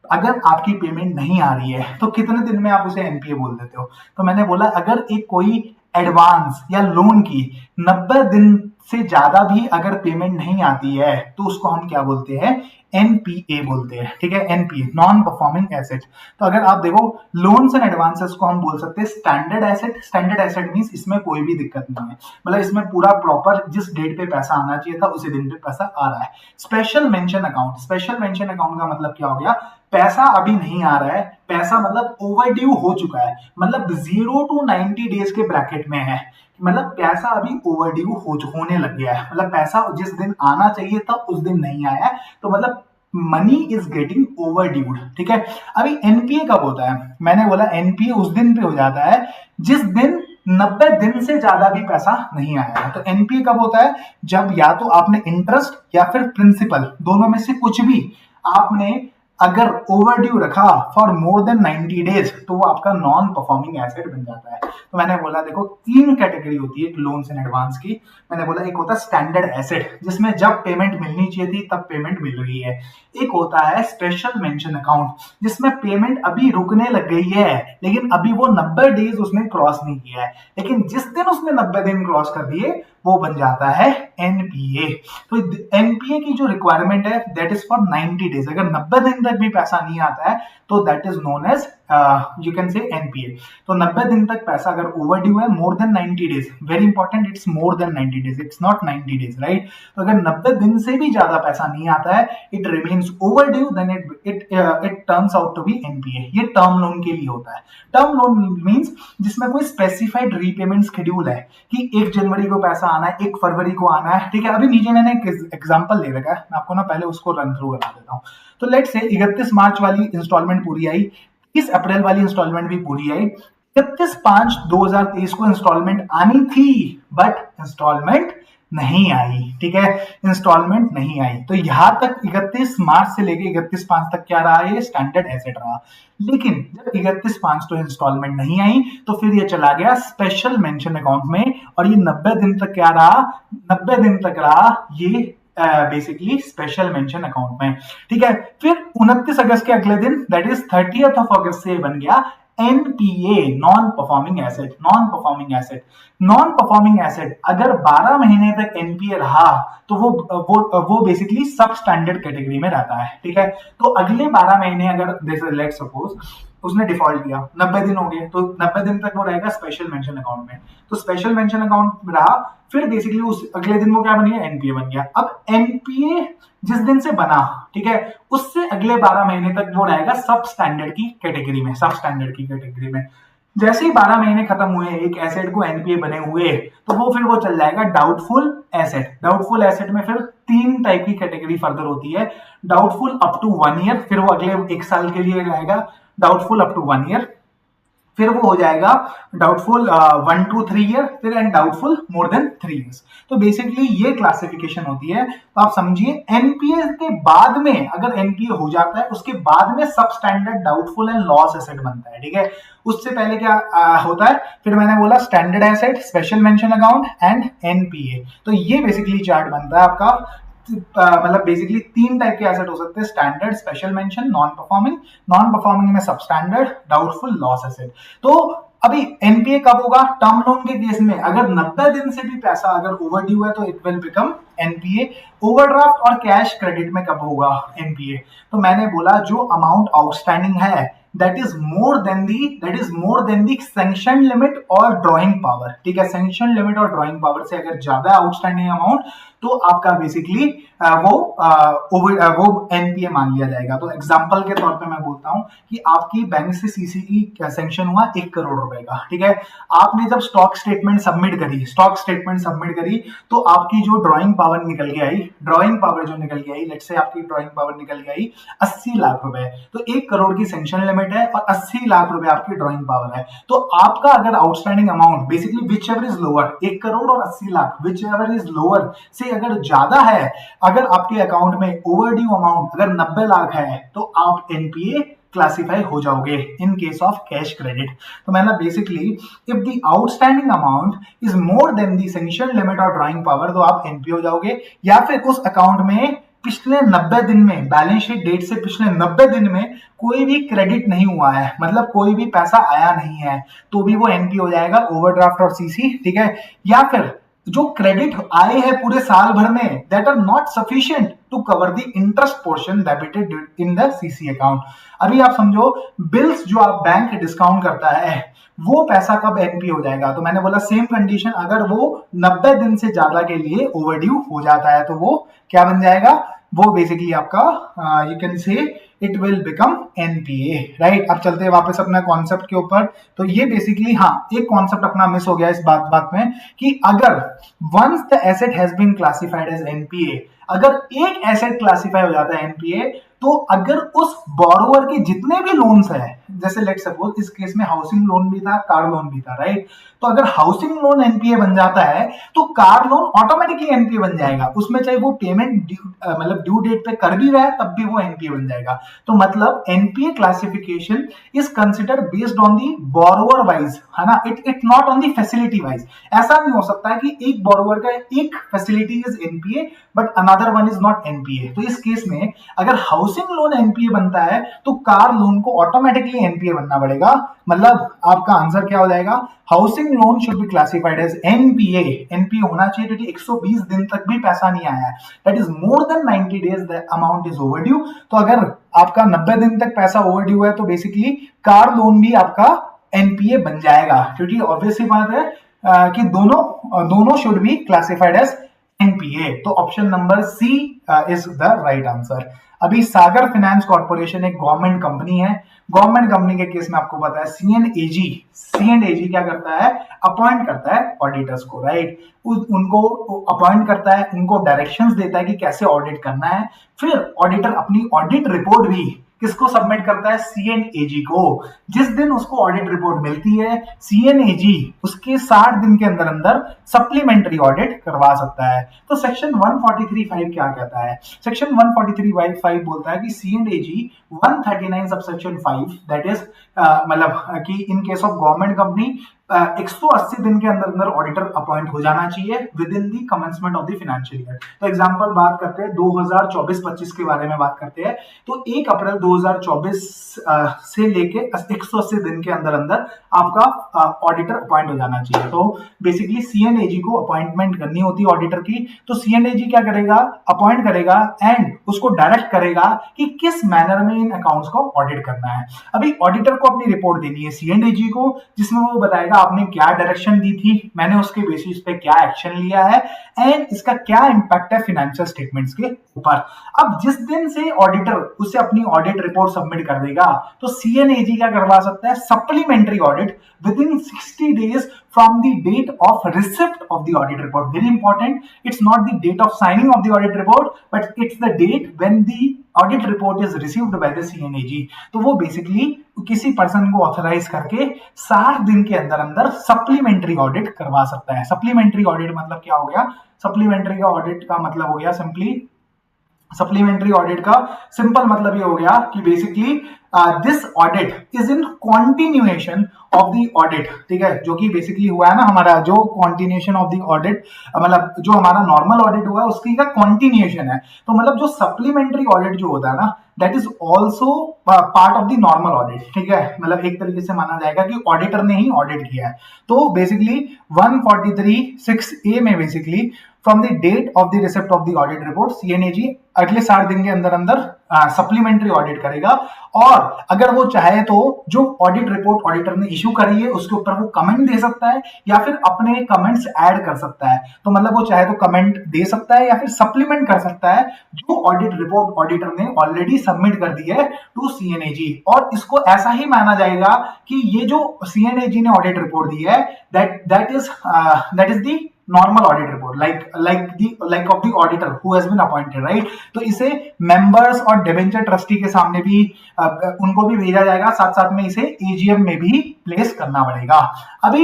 Speaker 1: अगर आपकी पेमेंट नहीं आ रही है तो कितने दिन में आप उसे एनपीए बोल देते हो। तो मैंने बोला अगर एक कोई एडवांस या लोन की 90 दिन से ज्यादा भी अगर पेमेंट नहीं आती है तो उसको हम क्या बोलते हैं, एनपीए बोलते हैं, ठीक है। NPA non performing asset. तो अगर आप देखो लोन्स एंड एडवांसेस को हम बोल सकते हैं standard asset. Standard asset means इसमें कोई भी दिक्कत नहीं है, मतलब इसमें पूरा प्रॉपर जिस डेट पे पैसा आना चाहिए था उसी दिन पे पैसा आ रहा है। Special mention account, special mention account का मतलब क्या हो गया, पैसा अभी नहीं आ रहा है, पैसा मतलब ओवरड्यू हो चुका है, मतलब 0 to 90 डेज के ब्रैकेट में है, मतलब पैसा अभी ओवरड्यू होने लग गया है, मतलब पैसा जिस दिन आना चाहिए था उस दिन नहीं आया है, तो मतलब मनी इज गेटिंग ओवरड्यूड, ठीक है। अभी एनपीए कब होता है, मैंने बोला एनपीए उस दिन पे हो जाता है जिस दिन 90 दिन से ज्यादा भी पैसा नहीं आया है। तो एनपीए कब होता है, जब या तो आपने इंटरेस्ट या फिर प्रिंसिपल दोनों में से कुछ भी आपने अगर ओवरड्यू रखा फॉर मोर देन 90 डेज तो वो आपका नॉन परफॉर्मिंग एसेट बन जाता है। तो मैंने बोला देखो 3 कैटेगरी होती है लोन्स एंड एडवांस की। मैंने बोला एक होता है स्टैंडर्ड एसेट जिसमें जब पेमेंट मिलनी चाहिए थी तब पेमेंट मिल रही है। एक होता है स्पेशल मेंशन अकाउंट जिसमें पेमेंट अभी रुकने लग गई है लेकिन अभी वो 90 डेज उसने क्रॉस नहीं किया है, लेकिन जिस दिन उसने 90 दिन क्रॉस कर दिए वो बन जाता है एनपीए। तो एनपीए की जो रिक्वायरमेंट है दैट इज फॉर 90 डेज। अगर 90 दिन तक भी पैसा नहीं आता है तो that is known as you can say NPA. तो 90 दिन तक पैसा अगर ओवरड्यू है more than 90 days, very important, it's more than 90 days, it's not 90 days, right. तो अगर 90 दिन से भी ज्यादा पैसा नहीं आता है, it remains overdue, then it turns out to be NPA. ये टर्म लोन के लिए होता है। टर्म लोन मींस जिसमें कोई स्पेसिफाइड रीपेमेंट शेड्यूल है कि 1 जनवरी को पैसा आना है, 1 फरवरी को आना है, ठीक है। अभी नीचे मैंने एक एग्जांपल ले रखा है, मैं आपको ना पहले उसको रन थ्रू करा देता हूँ। तो लेट से 31 मार्च वाली इंस्टॉलमेंट पूरी आई, 30 अप्रैल वाली इंस्टॉलमेंट भी पूरी आई, 31/5/2023 को इंस्टॉलमेंट आनी थी बट इंस्टॉलमेंट नहीं आई, ठीक है, इंस्टॉलमेंट नहीं आई। तो यहां तक 31 मार्च से लेके 31/5 तक क्या रहा, ये स्टैंडर्ड एसेट रहा। लेकिन जब 31/5 तो इंस्टॉलमेंट नहीं आई तो फिर ये चला गया स्पेशल मेंशन अकाउंट में, और ये 90 दिन तक क्या रहा, 90 दिन तक रहा ये बेसिकली स्पेशल मेंशन अकाउंट में, ठीक है। फिर 29 अगस्त के अगले दिन दैट इज 30th of अगस्त से बन गया NPA, non performing asset. Non performing asset, non performing asset अगर 12 महीने तक एनपीए रहा तो वो बेसिकली सब स्टैंडर्ड कैटेगरी में रहता है, ठीक है। तो अगले 12 महीने अगर जैसे लेट सपोज उसने डिफॉल्ट किया, 90 दिन हो गए, तो 90 दिन तक वो रहेगा स्पेशल मेंशन अकाउंट में। तो स्पेशल मेंशन अकाउंट में रहा, फिर बेसिकली उस अगले दिन वो क्या बन गया, एनपीए बन गया। अब एनपीए जिस दिन से बना, ठीक है, उससे अगले 12 महीने तक वो रहेगा सब स्टैंडर्ड की कैटेगरी में, सब स्टैंडर्ड की कैटेगरी में। जैसे ही 12 महीने खत्म हुए एक एसेट को एनपीए बने हुए, तो वो चल जाएगा डाउटफुल एसेट। डाउटफुल एसेट में फिर 3 टाइप की कैटेगरी फर्दर होती है। डाउटफुल अप टू 1 ईयर, फिर वो अगले 1 साल के लिए रहेगा। डाउटफुल अप टू 1 ईयर, फिर वो हो जाएगा डाउटफुल 1 to 3 ईयर, फिर and doubtful more than 3 years. तो बेसिकली ये क्लासिफिकेशन होती है। तो आप समझिए एनपीए के बाद में, अगर एनपीए हो जाता है उसके बाद में सब standard doubtful and loss asset बनता है, ठीक है। उससे पहले क्या होता है, फिर मैंने बोला standard asset, special mention account and NPA. तो ये बेसिकली चार्ट बनता है आपका। मतलब बेसिकली 3 टाइप के एसेट हो सकते हैं, standard, special mention, non performing. Non performing में सब स्टैंडर्ड, डाउटफुल, लॉस एसेट। तो अभी एनपीए कब होगा, टर्म लोन के केस में अगर 90 दिन से भी पैसा अगर ओवरड्यू है तो it will become NPA. Overdraft और कैश क्रेडिट में कब होगा एनपीए, तो मैंने बोला जो अमाउंट आउटस्टैंडिंग है that is more than the sanction limit और ड्रॉइंग पावर, ठीक है। सैंक्शन लिमिट और ड्रॉइंग पावर से अगर ज्यादा आउटस्टैंडिंग अमाउंट, तो आपका बेसिकली वो एनपीए मान लिया जाएगा। तो एग्जांपल के तौर पे मैं बोलता हूं कि आपकी बैंक से सीसी की सैंक्शन हुआ 1 करोड़ रुपए का, ठीक है। आपने जब स्टॉक स्टेटमेंट सबमिट करी, तो आपकी जो ड्रॉइंग पावर निकल के आई, लेट्स से आपकी ड्रॉइंग पावर निकल के आई 80 लाख रुपए। तो 1 करोड़ की सैंक्शन लिमिट है और 80 लाख रुपए आपकी ड्रॉइंग पावर है। तो आपका अगर outstanding amount basically which ever is lower, 1 crore और 80 lakh, which ever is lower से अगर ज्यादा है, अगर आपके अकाउंट में ओवरड्यू अमाउंट अगर 90 लाख है, तो आप एनपीए क्लासिफाई हो जाओगे इन केस ऑफ कैश क्रेडिट। तो मैंने basically if the outstanding amount is more then the sanction limit और ड्रॉइंग पावर, तो आप एनपीए हो जाओगे। या फिर उस अकाउंट में पिछले 90 दिन में, बैलेंस शीट डेट से पिछले 90 दिन में कोई भी क्रेडिट नहीं हुआ है, मतलब कोई भी पैसा आया नहीं है, तो भी वो एनपीए हो जाएगा, ओवरड्राफ्ट और सीसी, ठीक है। या फिर जो क्रेडिट आए हैं पूरे साल भर में, that are not sufficient to cover the interest portion debited in the CC account. अभी आप समझो बिल्स जो आप बैंक डिस्काउंट करता है, वो पैसा कब एनपीए हो जाएगा, तो मैंने बोला सेम कंडीशन, अगर वो 90 दिन से ज्यादा के लिए ओवरड्यू हो जाता है, तो वो क्या बन जाएगा, वो बेसिकली आपका यू कैन से it will become NPA, right. अब चलते हैं वापस अपना कॉन्सेप्ट के ऊपर। तो ये बेसिकली, हाँ, एक कॉन्सेप्ट अपना मिस हो गया इस बात में कि अगर once the asset has been classified as NPA, अगर एक एसेट क्लासिफाई हो जाता है एनपीए, तो अगर उस बोरोवर के जितने भी लोन्स हैं, जैसे लेट सपोज इस केस में हाउसिंग लोन भी था, कार लोन भी था, राइट। तो अगर हाउसिंग लोन एनपीए बन जाता है, तो कार लोन ऑटोमेटिकली एनपीए बन जाएगा, उसमें चाहे वो पेमेंट मतलब ड्यू डेट पे कर भी रहा है तब भी वो एनपीए बन जाएगा। तो मतलब NPA classification is considered based on the borrower wise, है ना, it not on the facility wise. ऐसा नहीं हो सकता है कि एक बोरोवर का एक facility is NPA but another one is not NPA. तो इस केस में अगर हाउसिंग लोन एनपीए बनता है, तो कार लोन को ऑटोमेटिकली एनपीए बनना पड़ेगा। मतलब आपका आंसर क्या हो जाएगा, housing loan should be classified as NPA. NPA होना चाहिए क्योंकि 120 दिन तक भी पैसा नहीं आया है, that is more than 90 days the amount is overdue. तो अगर आपका 90 दिन तक पैसा ओवरड्यू है, तो बेसिकली कार लोन भी आपका एनपीए बन जाएगा, क्योंकि ऑब्वियस सी बात है कि दोनों should be classified as NPA. तो option number C is the right answer. अभी सागर फाइनेंस कॉर्पोरेशन एक गवर्नमेंट कंपनी है। गवर्नमेंट कंपनी के केस में आपको पता है सीएनएजी क्या करता है, अपॉइंट करता है ऑडिटर्स को, राइट। उनको अपॉइंट करता है, उनको डायरेक्शंस देता है कि कैसे ऑडिट करना है। फिर ऑडिटर अपनी ऑडिट रिपोर्ट भी किसको सबमिट करता है, सीएनएजी को। जिस दिन उसको ऑडिट रिपोर्ट मिलती है, सीएनएजी उसके 60 दिन के अंदर अंदर सप्लीमेंट्री ऑडिट करवा सकता है। तो सेक्शन 143(5) क्या कहता है, सेक्शन 143(5) बोलता है कि सीएनएजी 139 सबसेक्शन 5 दैट इज मतलब कि इन केस ऑफ गवर्नमेंट कंपनी 180 दिन के अंदर अंदर ऑडिटर अपॉइंट हो जाना चाहिए with in the commencement of the financial year. तो एग्जांपल बात करते हैं 2024-25 के बारे में बात करते हैं। तो 1 अप्रैल 2024 से लेके 180 दिन के अंदर अंदर आपका ऑडिटर अपॉइंट हो जाना चाहिए। तो बेसिकली सीएनएजी को अपॉइंटमेंट करनी होती है ऑडिटर की। तो सीएनएजी क्या करेगा, अपॉइंट करेगा एंड उसको डायरेक्ट करेगा कि किस मैनर में इन अकाउंट्स को ऑडिट करना है। अभी ऑडिटर को अपनी रिपोर्ट देनी है सीएनएजी को, जिसमें वो बताएगा आपने क्या डायरेक्शन दी थी, मैंने उसके बेसिस पे क्या एक्शन लिया है, एंड इसका क्या इम्पैक्ट है फाइनेंशियल स्टेटमेंट्स के ऊपर। अब जिस दिन से ऑडिटर उसे अपनी ऑडिट रिपोर्ट सबमिट कर देगा, तो सीएनएजी क्या करवा सकता है, supplementary audit with in 60 days from the date of receipt of the audit report. Very important, it's not the date of signing of the audit report, but it's the date when the audit report is received by the CNAG. तो वो basically किसी person को authorise करके 60 दिन के अंदर अंदर supplementary audit करवा सकता है। सप्लीमेंट्री ऑडिट मतलब क्या हो गया, सप्लीमेंट्री का ऑडिट का मतलब हो गया सिंपली, सप्लीमेंट्री ऑडिट का सिंपल मतलब ये हो गया कि basically this audit is in continuation of the audit, ठीक है, जो कि बेसिकली हुआ है ना हमारा जो कॉन्टिन्यूएशन ऑफ द ऑडिट, मतलब जो हमारा नॉर्मल ऑडिट हुआ है उसकी का कॉन्टिन्यूएशन है। तो मतलब जो सप्लीमेंट्री ऑडिट जो होता है ना, that is also part of the normal audit, ठीक है, मतलब एक तरीके से माना जाएगा कि ऑडिटर ने ही ऑडिट किया है। तो बेसिकली 143(6)(a) में basically from the date of the receipt of the audit report सीएनएजी अगले 60 दिन के अंदर अंदर सप्लीमेंट्री ऑडिट करेगा, और अगर वो चाहे तो जो ऑडिट रिपोर्ट ऑडिटर ने इश्यू करी है उसके ऊपर वो कमेंट दे सकता है या फिर अपने कमेंट्स ऐड कर सकता है। तो मतलब वो चाहे तो कमेंट दे सकता है या फिर सप्लीमेंट कर सकता है जो ऑडिट रिपोर्ट ऑडिटर ने ऑलरेडी सबमिट कर दी है टू सीएनएजी। और इसको ऐसा ही माना जाएगा कि ये जो सीएनएजी ने ऑडिट रिपोर्ट दी है that is the normal audit report like of the auditor who has been appointed, right? तो इसे members और डिबेंचर ट्रस्टी के सामने भी उनको भी भेजा जाएगा, साथ साथ में इसे एजीएम में भी प्लेस करना पड़ेगा। अभी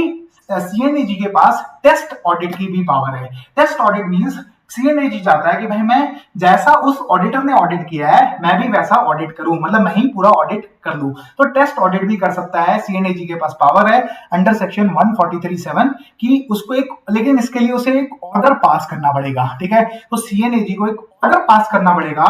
Speaker 1: सीएनएजी के पास टेस्ट ऑडिट की भी पावर है। टेस्ट ऑडिट मींस सीएनएजी चाहता है कि भाई मैं जैसा उस ऑडिटर ने ऑडिट किया है मैं भी वैसा ऑडिट करूं, मतलब मैं ही पूरा ऑडिट कर लूं। तो टेस्ट ऑडिट भी कर सकता है, सीएनएजी के पास पावर है अंडर सेक्शन 143(7) कि उसको एक, लेकिन इसके लिए उसे एक ऑर्डर पास करना पड़ेगा, ठीक है। तो सीएनएजी को एक ऑर्डर पास करना पड़ेगा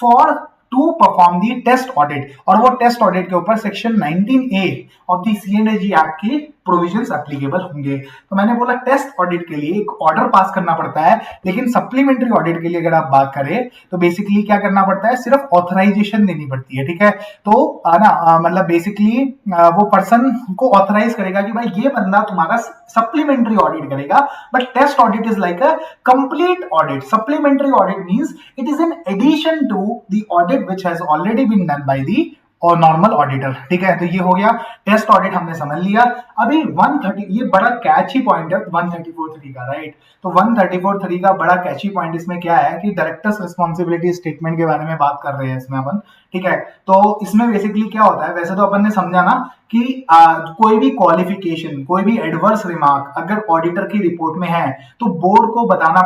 Speaker 1: for to perform the test audit, और वो टेस्ट ऑडिट के ऊपर सेक्शन 19A ऑफ द सीएनएजी एक्ट की प्रोविजंस एप्लीकेबल होंगे। तो मैंने बोला टेस्ट ऑडिट के लिए एक ऑर्डर पास करना पड़ता है, लेकिन सप्लीमेंट्री ऑडिट के लिए अगर आप बात करें तो बेसिकली क्या करना पड़ता है, सिर्फ ऑथराइजेशन देनी पड़ती है, ठीक है। तो ना मतलब बेसिकली वो पर्सन को ऑथराइज करेगा कि भाई ये बंदा तुम्हारा सप्लीमेंट्री ऑडिट करेगा, but test audit is like a complete audit. Supplementary audit means it is in addition to the audit which has already been done by the और नॉर्मल ऑडिटर, ठीक है। तो ये हो गया टेस्ट ऑडिट, हमने समझ लिया। अभी 130, ये बड़ा कैची पॉइंट है 134(3) का, राइट। तो 134(3) का बड़ा कैची पॉइंट इसमें क्या है कि डायरेक्टर्स रिस्पॉन्सिबिलिटी स्टेटमेंट के बारे में बात कर रहे हैं इसमें अपन, ठीक है। तो इसमें बेसिकली क्या होता है, वैसे तो अपन ने समझा ना कि कोई भी क्वालिफिकेशन, कोई भी एडवर्स रिमार्क अगर ऑडिटर की रिपोर्ट में है तो बोर्ड को बताना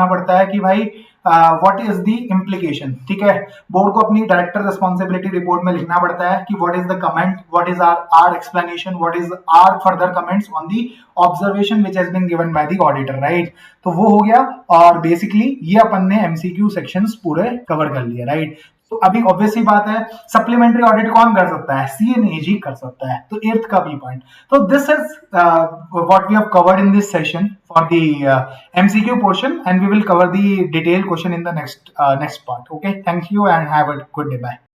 Speaker 1: पड़ता है कि भाई व्हाट इज द इम्प्लीकेशन, ठीक है। बोर्ड को अपनी डायरेक्टर रिस्पॉन्सिबिलिटी रिपोर्ट में लिखना पड़ता है कि what is the comment, what is our explanation, what is our further comments on the observation which has been given by the auditor, right. तो वो हो गया, और बेसिकली ये अपन ने एमसीक्यू सेक्शंस पूरे कवर कर लिए, राइट। तो अभी ऑब्वियस ही बात है, सप्लीमेंट्री ऑडिट कौन कर सकता है, सीएनएजी कर सकता है। तो 8th का बी पॉइंट। तो this is what we have covered in this session for the MCQ portion, and we will cover the detail question in the next part. Okay, thank you and have a good day, bye.